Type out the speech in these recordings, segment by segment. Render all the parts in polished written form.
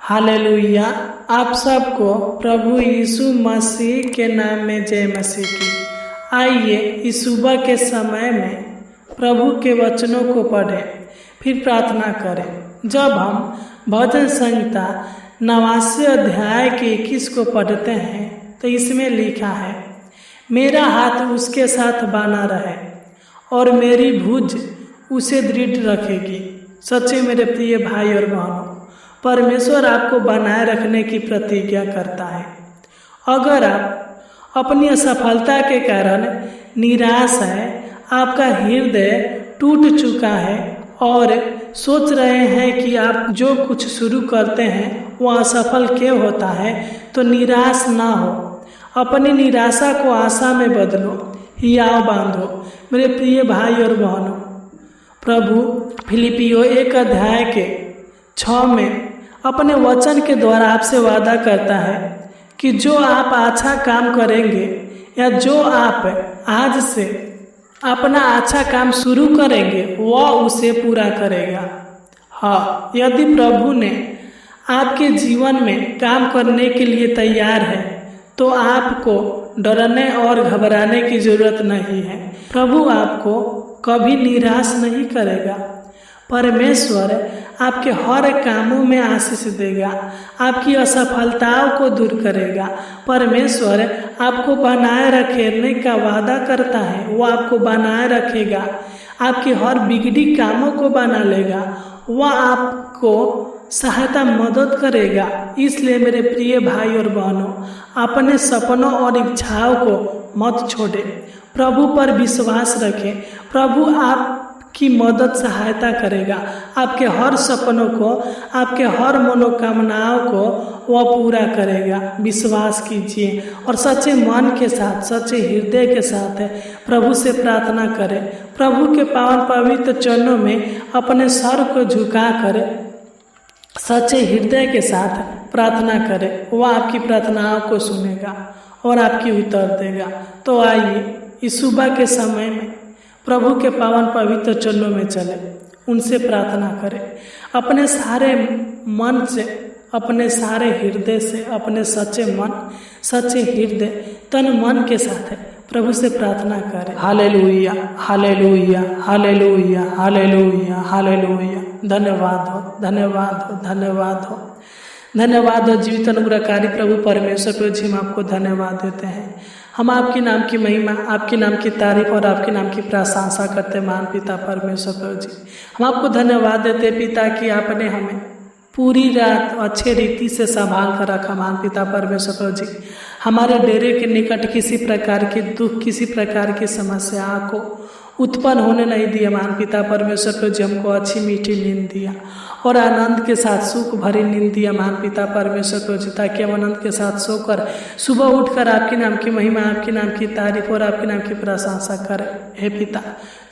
Hallelujah. आप सबको प्रभु यीशु मसीह के नाम में जय मसीह की। आइए इस सुबह के समय में प्रभु के वचनों को पढ़ें, फिर प्रार्थना करें। जब हम भजन संहिता 89 अध्याय के 21 को पढ़ते हैं तो इसमें लिखा है, मेरा हाथ उसके साथ बना रहे और मेरी भुज उसे दृढ़ रखेगी। सच्चे मेरे प्रिय भाई और बहनों, परमेश्वर आपको बनाए रखने की प्रतिज्ञा करता है। अगर आप अपनी असफलता के कारण निराश है, आपका हृदय टूट चुका है और सोच रहे हैं कि आप जो कुछ शुरू करते हैं वह असफल क्यों होता है, तो निराश ना हो। अपनी निराशा को आशा में बदलो, हियाव बांधो। मेरे प्रिय भाई और बहनों, प्रभु फिलिपियों 1 अध्याय के 6 में अपने वचन के द्वारा आपसे वादा करता है कि जो आप अच्छा काम करेंगे या जो आप आज से अपना अच्छा काम शुरू करेंगे वह उसे पूरा करेगा। हाँ, यदि प्रभु ने आपके जीवन में काम करने के लिए तैयार है तो आपको डरने और घबराने की जरूरत नहीं है। प्रभु आपको कभी निराश नहीं करेगा। परमेश्वर आपके हर कामों में आशीष देगा, आपकी असफलताओं को दूर करेगा। परमेश्वर आपको बनाए रखने का वादा करता है, वो आपको बनाए रखेगा, आपके हर बिगड़ी कामों को बना लेगा, वह आपको सहायता मदद करेगा। इसलिए मेरे प्रिय भाई और बहनों, अपने सपनों और इच्छाओं को मत छोड़ें, प्रभु पर विश्वास रखें। प्रभु आपकी मदद सहायता करेगा, आपके हर सपनों को, आपके हर मनोकामनाओं को वह पूरा करेगा। विश्वास कीजिए और सच्चे मन के साथ, सच्चे हृदय के साथ प्रभु से प्रार्थना करें। प्रभु के पावन पवित्र चरणों में अपने सर को झुका कर सच्चे हृदय के साथ प्रार्थना करें। वह आपकी प्रार्थनाओं को सुनेगा और आपकी उत्तर देगा। तो आइए इस सुबह के समय में प्रभु के पावन पवित्र चरणों में चले, उनसे प्रार्थना करें। अपने सारे मन से, अपने सारे हृदय से, अपने सच्चे मन, सच्चे हृदय, तन मन के साथ प्रभु से प्रार्थना करें। Hallelujah, hallelujah, hallelujah, hallelujah, hallelujah. धन्यवाद हो, धन्यवाद हो, धन्यवाद हो, धन्यवाद हो जीवित अनुग्रहकारी प्रभु परमेश्वर। प्रभु जी, हम आपको धन्यवाद देते हैं। हम आपके नाम की महिमा, आपके नाम की तारीफ और आपके नाम की प्रशंसा करते हैं। महान पिता परमेश्वर प्रभु जी, हम आपको धन्यवाद देते हैं पिता कि आपने हमें पूरी रात अच्छे रीति से संभाल कर रखा। महान पिता परमेश्वर प्रभु जी, हमारे डेरे के निकट किसी प्रकार के दुख, किसी प्रकार की समस्या को उत्पन्न होने नहीं दिया। महान पिता परमेश्वर प्रभु जी, हमको अच्छी मीठी नींद दिया और आनंद के साथ सुख भरी नींद दिया। महान पिता परमेश्वर प्रभु जी, ताकि हम आनंद के साथ सोकर सुबह उठकर आपके नाम की महिमा, आपके नाम की तारीफ और आपके नाम की प्रशंसा करें। हे पिता,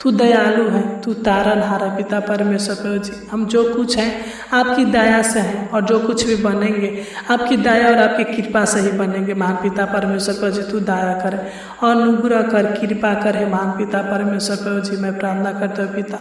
तू दयालु है, तू तारनहार है। पिता परमेश्वर प्रभु जी, हम जो कुछ हैं आपकी दया से हैं और जो कुछ भी बनेंगे आपकी दया और आपकी कृपा से ही बनेंगे। महान पिता परमेश्वर प्रभु जी, तू दया कर, अनुग्रह कर, कृपा कर। है महान पिता परमेश्वर प्रभु जी, मैं प्रार्थना करता हूँ पिता,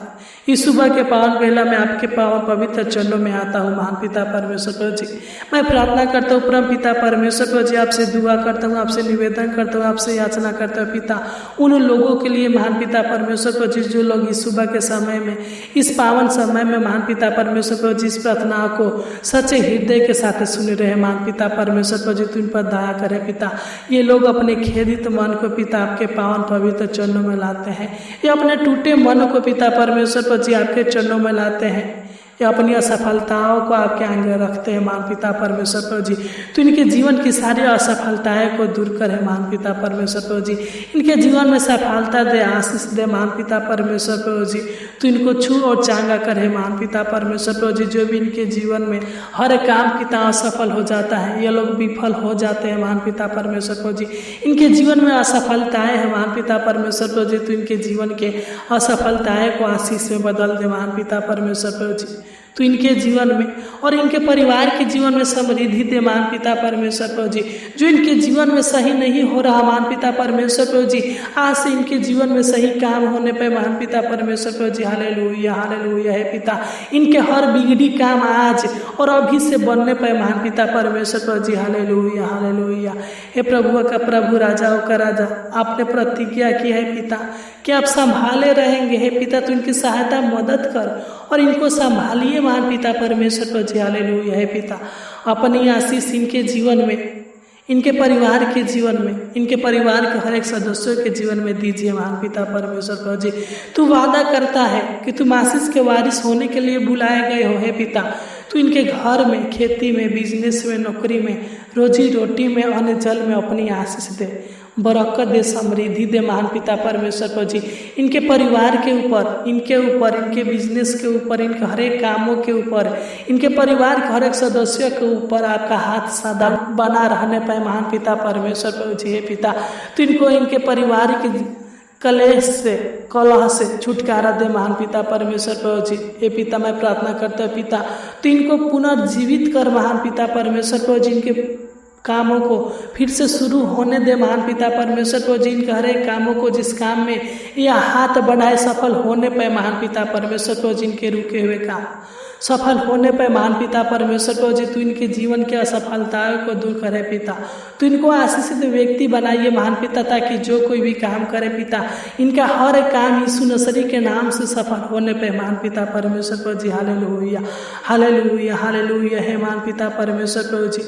इस सुबह के पावन बेला में आपके पावन पवित्र चरणों में आता हूँ। महान पिता परमेश्वर प्रभु जी, मैं प्रार्थना करता हूँ परम पिता परमेश्वर प्रभु जी, आपसे दुआ करता हूँ, आपसे निवेदन करता हूँ, आपसे याचना करता हूँ पिता, उन लोगों के लिए महान पिता परमेश्वर प्रभु जी जो लोग इस सुबह के समय में, इस पावन समय में महान पिता परमेश्वर प्रभु जी इस प्रार्थना को सच्चे हृदय के साथ सुन रहे हैं। महान पिता परमेश्वर प्रभु जी, तू इन पर दया करे पिता। ये लोग अपने खेदित मन को पिता आपके पावन पवित्र चरणों में लाते हैं, ये अपने टूटे मन को पिता परमेश्वर प्रभु जी आपके चरणों में लाते हैं, ये अपनी असफलताओं को आपके आगे रखते हैं। महान पिता परमेश्वर प्रभु जी, तो इनके जीवन की सारी असफलताएं को दूर करे। महान पिता परमेश्वर प्रभु जी, इनके जीवन में सफलता दे, आशीष दे। महान पिता परमेश्वर प्रभु जी, तो इनको छू और चांगा करे। महान पिता परमेश्वर प्रभु जी, जो भी इनके जीवन में हर काम पिता असफल हो जाता है, ये लोग विफल हो जाते हैं। महान पिता परमेश्वर प्रभु जी, इनके जीवन में असफलताएं हैं। महान पिता परमेश्वर प्रभु जी, तो इनके जीवन के असफलताएं को आशीष में बदल दे। महान पिता परमेश्वर प्रभु जी, तू इनके जीवन में और इनके परिवार के जीवन में समृद्धि दे महान पिता परमेश्वर प्रभु जी। जो इनके जीवन में सही नहीं हो रहा महान पिता परमेश्वर प्रभु जी, आज से इनके जीवन में सही काम होने पे महान पिता परमेश्वर प्रभु जी हालेलुया हालेलुया। हे पिता, इनके हर बिगड़ी काम आज और अभी से बनने पे महान पिता परमेश्वर प्रभु जी हालेलुया हालेलुया। हे प्रभु का प्रभु, राजाओं का राजा, आपने प्रतिज्ञा की है पिता कि आप संभाले रहेंगे। हे पिता, तो इनकी सहायता मदद कर और इनको संभालिए महान पिता परमेश्वर प्रभु जी हालेलुया। हे पिता, अपनी आशीष इनके जीवन में, इनके परिवार के जीवन में, इनके परिवार के हर एक सदस्यों के जीवन में दीजिए महान पिता परमेश्वर प्रभु जी। तू वादा करता है कि तुम आशीष के वारिस होने के लिए बुलाए गए हो। हे पिता, तू इनके घर में, खेती में, बिजनेस में, नौकरी में, रोजी रोटी में, अन्न जल में अपनी आशीष दे, बरकत दे, समृद्धि दे महान पिता परमेश्वर प्रभु जी। इनके परिवार के ऊपर, इनके बिजनेस के ऊपर, इनके हर एक कामों के ऊपर, इनके परिवार के हर एक सदस्यों के ऊपर आपका हाथ सदा बना रहने पाए महान पिता परमेश्वर प्रभु जी। हे पिता, तो इनको इनके परिवार के कलेश से, कलह से छुटकारा दे महान पिता परमेश्वर प्रभु जी। हे पिता, मैं प्रार्थना करता हूँ पिता, तो इनको पुनर्जीवित कर महान पिता परमेश्वर प्रभु जी। इनके कामों को फिर से शुरू होने दे महान पिता परमेश्वर प्रभु जी। इनके हर एक कामों को, जिस काम में यह हाथ बढ़ाए, सफल होने पे महान पिता परमेश्वर प्रभु जी। इनके रुके हुए काम सफल होने पे महान पिता परमेश्वर प्रभु जी, तू इनके जीवन की असफलताओं को दूर करे पिता। तू इनको आशीषित व्यक्ति बनाइए महान पिता, ताकि जो कोई भी काम करे पिता, इनका हर एक काम यीशु नसरी के नाम से सफल होने पे महान पिता परमेश्वर प्रभु जी हालेलुया हालेलुया हालेलुया। हे महान पिता परमेश्वर प्रभु जी,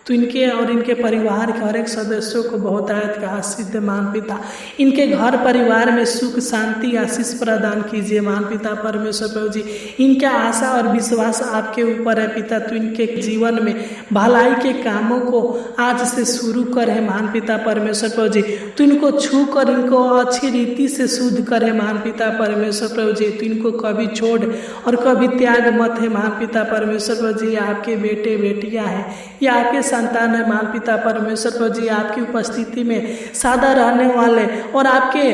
तो इनके और इनके परिवार के हर एक सदस्यों को बहुत आयत का आशीष दे महान पिता। इनके घर परिवार में सुख शांति आशीष प्रदान कीजिए महान पिता परमेश्वर प्रभु जी। इनका आशा और विश्वास आपके ऊपर है पिता। तो इनके जीवन में भलाई के कामों को आज से शुरू करे महान पिता परमेश्वर प्रभु जी। तो इनको छू कर इनको अच्छी रीति से शुद्ध करे महान पिता परमेश्वर प्रभु जी। तो इनको कभी छोड़ और कभी त्याग मत है महान पिता परमेश्वर प्रभु जी। आपके बेटे बेटियां हैं, या आपके संतान है महान पिता परमेश्वर प्रभु जी। आपकी उपस्थिति में सादा रहने वाले और आपके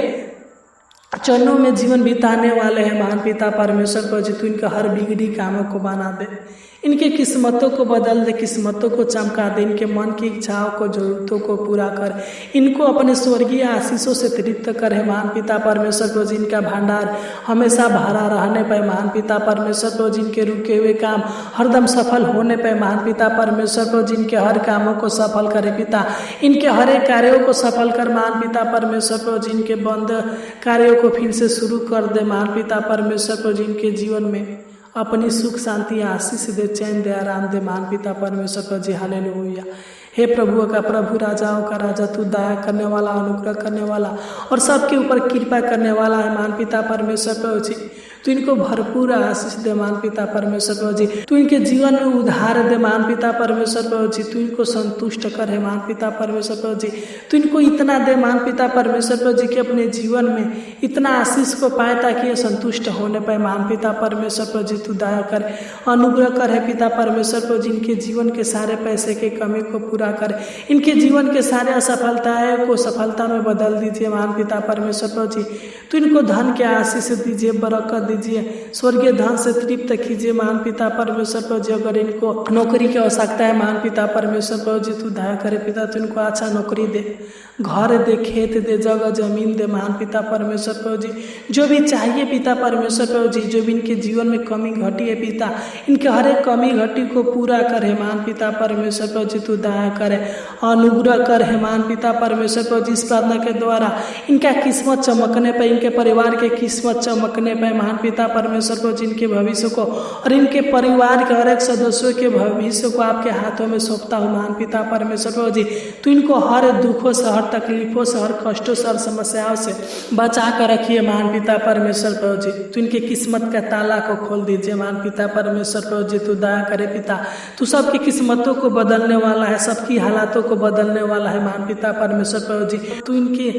चरणों में जीवन बिताने वाले हैं महान पिता परमेश्वर प्रभु जी। तो इनका हर बिगड़ी कामों को बना दे, इनके किस्मतों को बदल दे, किस्मतों को चमका दे, इनके मन की इच्छाओं को, जरूरतों को पूरा कर, इनको अपने स्वर्गीय आशीषों से तृप्त करे महान पिता परमेश्वर प्रभु जी। इनका भंडार हमेशा भरा रहने पर महान पिता परमेश्वर प्रभु जी। इनके रुके हुए काम हरदम सफल होने पर महान पिता परमेश्वर प्रभु जी। इनके हर कामों को सफल करे पिता, इनके हर एक कार्यों को सफल कर महान पिता परमेश्वर प्रभु जी। इनके बंद कार्यों को फिर से शुरू कर दे महान पिता परमेश्वर प्रभु जी। इनके जीवन में अपनी सुख शांति आशीष दे, चैन दे, आराम दे महान पिता परमेश्वर प्रभु जी हालेलुया। हे प्रभु का प्रभु, राजाओं का राजा, तू दया करने वाला, अनुग्रह करने वाला और सबके ऊपर कृपा करने वाला है महान पिता परमेश्वर प्रभु जी। तू इनको भरपूर आशीष दे महान पिता परमेश्वर प्रभु जी। तू इनके जीवन में उद्धार दे महान पिता परमेश्वर प्रभु जी। तू इनको संतुष्ट करे महान पिता परमेश्वर प्रभु जी। तू इनको इतना दे महान पिता परमेश्वर प्रभु जी कि अपने जीवन में इतना आशीष को पाए ताकि ये संतुष्ट होने पाए महान पिता परमेश्वर प्रभु जी। तू दया कर, अनुग्रह कर है पिता परमेश्वर प्रभु जी। इनके जीवन के सारे पैसे के कमी को पूरा कर, इनके जीवन के सारे असफलताएं को सफलता में बदल दीजिए महान पिता परमेश्वर प्रभु जी। तो इनको धन के आशीष दीजिए, बरकत दीजिए, स्वर्गीय धन से तृप्त कीजिए महान पिता परमेश्वर प्रभु जी। अगर इनको नौकरी की आवश्यकता है महान पिता परमेश्वर प्रभु जी, तू दया करे पिता। तो इनको अच्छा नौकरी दे, घर दे, खेत दे, जगह जमीन दे महान पिता परमेश्वर प्रभु जी। जो भी चाहिए पिता परमेश्वर प्रभु जी, जो भी इनके जीवन में कमी घटी है पिता, इनके हर एक कमी घटी को पूरा करे महान पिता परमेश्वर प्रभु जी। तू दया करे, अनुग्रह कर है महान पिता परमेश्वर प्रभु जी। इस प्रार्थना के द्वारा इनका किस्मत चमकने पर, इनके परिवार के किस्मत चमकने पर महान पिता परमेश्वर प्रभु जी। इनके भविष्य को और इनके परिवार के हर एक सदस्यों के भविष्य को आपके हाथों में सौंपता हूँ महान पिता परमेश्वर प्रभु जी। तो इनको हर दुखों से, हर तकलीफों से, हर कष्टों से, हर समस्याओं से बचा कर रखिए महान पिता परमेश्वर प्रभु जी। तो इनके किस्मत का ताला को खोल दीजिए महान पिता परमेश्वर प्रभु जी। तू दया करे पिता। तू सबकी किस्मतों को बदलने वाला है, सबकी हालातों को बदलने वाला है महान पिता परमेश्वर प्रभु जी। तू इनके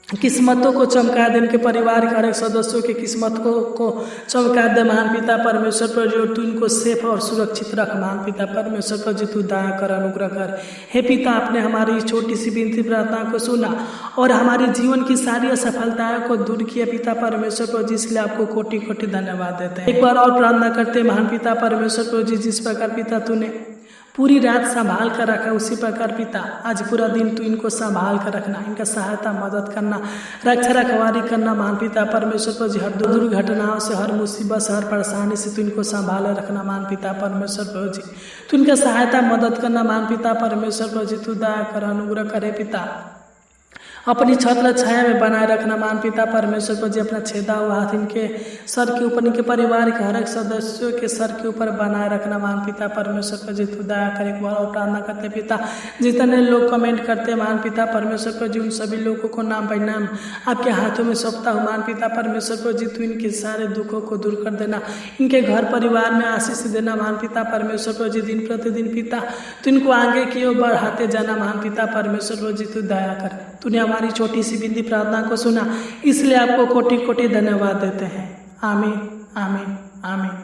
किस्मतों को चमका दे, इनके परिवार के हर एक सदस्यों की किस्मत को चमका दे महान पिता परमेश्वर प्रभु जी, और तू इनको सेफ और सुरक्षित रख महान पिता परमेश्वर प्रभु जी, तू दया कर, अनुग्रह कर। हे पिता, आपने हमारी इस छोटी सी विनती प्रार्थना को सुना और हमारे जीवन की सारी असफलताओं को दूर किया पिता परमेश्वर प्रभु जी, इसलिए आपको कोटि कोटि धन्यवाद देते हैं। एक बार और प्रार्थना करते हैं महान पिता परमेश्वर प्रभु जी, जिस प्रकार पिता तूने पूरी रात संभाल कर रखा, उसी प्रकार पिता आज पूरा दिन तू इनको संभाल कर रखना, इनका सहायता मदद करना, रक्षा रखवारी करना महान पिता परमेश्वर प्रभु जी। हर दुर्घटनाओं से, हर मुसीबत से, हर परेशानी से तू इनको संभाले रखना महान पिता परमेश्वर प्रभु जी। तू इनका सहायता मदद करना महान पिता परमेश्वर प्रभु जी, तू दया कर, अनुग्रह करे पिता। अपनी छत्र छाया में बनाए रखना महान पिता परमेश्वर प्रभु जी। अपना छेदा हुआ हाथ इनके सर के ऊपर, इनके परिवार के हर एक सदस्यों के सर के ऊपर बनाए रखना महान पिता परमेश्वर प्रभु जी, तू दया कर। एक बार और प्रार्थना करते पिता, जितने लोग कमेंट करते हैं महान पिता परमेश्वर प्रभु जी, उन सभी लोगों को नाम बाई नाम आपके हाथों में सौंपता हूँ महान पिता परमेश्वर प्रभु जी। तू इनके सारे दुखों को दूर कर देना, इनके घर परिवार में आशीष देना महान पिता परमेश्वर प्रभु जी। दिन प्रतिदिन पिता तू इनको आगे की ओर बढ़ाते जाना महान पिता परमेश्वर प्रभु जी, तू दया कर। तूने हमारी छोटी सी विनती प्रार्थना को सुना, इसलिए आपको कोटि कोटि धन्यवाद देते हैं। आमीन, आमीन, आमीन।